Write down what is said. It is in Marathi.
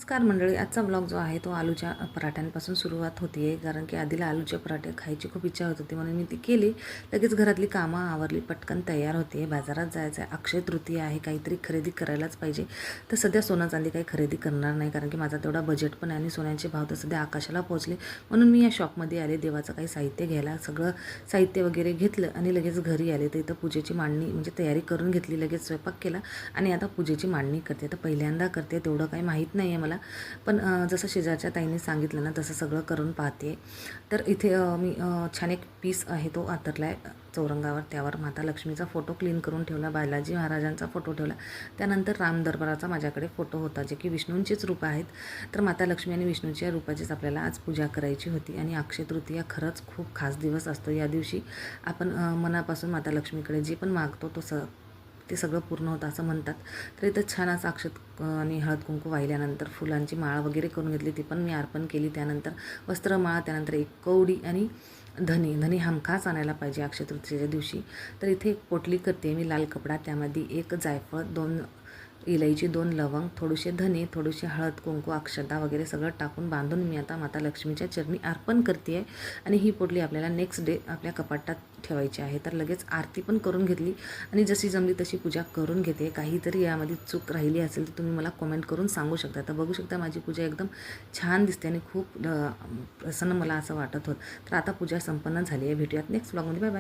नमस्कार मंडळी, आजचा ब्लॉग जो आहे तो आलूच्या पराठ्यांपासून सुरुवात होती आहे. कारण की आधीला आलूचे पराठे खायची खूप इच्छा होत होती म्हणून मी ती केली. लगेच घरातली कामं आवरली, पटकन तयार होते आहे. बाजारात जायचं आहे, अक्षय तृतीया आहे, काहीतरी खरेदी करायलाच पाहिजे. तर सध्या सोनं चांदी काही खरेदी करणार नाही कारण की माझा तेवढा बजेट पण आहे आणि सोन्याचे भाव तर सध्या आकाशाला पोहोचले. म्हणून मी या शॉपमध्ये आले देवाचं काही साहित्य घ्यायला. सगळं साहित्य वगैरे घेतलं आणि लगेच घरी आले. तर इथं पूजेची मांडणी म्हणजे तयारी करून घेतली, लगेच स्वयंपाक केला आणि आता पूजेची मांडणी करते. तर पहिल्यांदा करते, तेवढं काही माहीत नाही आहे मला, पण जसं शेजारच्या ताईंनी सांगितलं ना तसं सगळं करून पाहते. तर इथे मी छान एक पीस आहे तो आतरला आहे चौरंगावर. त्यावर माता लक्ष्मीचा फोटो क्लीन करून ठेवला, बालाजी महाराजांचा फोटो ठेवला. त्यानंतर राम दरबाराचा माझ्याकडे फोटो होता, जे की विष्णूंचीच रूप आहेत. तर माता लक्ष्मी आणि विष्णूच्या रूपाचीच आपल्याला आज पूजा करायची होती. आणि अक्षय तृतीया खरंच खूप खास दिवस असतो. या दिवशी आपण मनापासून माता लक्ष्मीकडे जे पण मागतो ते सगळं पूर्ण होतं असं म्हणतात. तर इथं छान असं अक्षत आणि हळद कुंकू वाहिल्यानंतर फुलांची माळ वगैरे करून घेतली, ती पण मी अर्पण केली. त्यानंतर वस्त्रमाळा, त्यानंतर एक कवडी आणि धनी हमखास आणायला पाहिजे अक्षय तृतीयेच्या दिवशी. तर इथे एक पोटली करते मी लाल कपडा, त्यामध्ये एक जायफळ, 2 इलायची, 2 लवंग, थोडेसे धने, थोडीशी हळद कुंकू, अक्षता वगैरे सगळं टाकून बांधून मी आता माता लक्ष्मीच्या चरणी अर्पण करते आहे. आणि ही पोटली आपल्याला नेक्स्ट डे आपल्या कपाटात ठेवायची आहे. तर लगेच आरती पण करून घेतली आणि जशी जमली तशी पूजा करून घेते. काहीतरी यामध्ये चूक राहिली असेल तर तुम्ही मला कमेंट करून सांगू शकता. तर बघू शकता माझी पूजा एकदम छान दिसते आणि खूप प्रसन्न मला असं वाटत होतं. तर आता पूजा संपन्न झाली आहे. भेटूयात नेक्स्ट ब्लॉगमध्ये. Bye bye.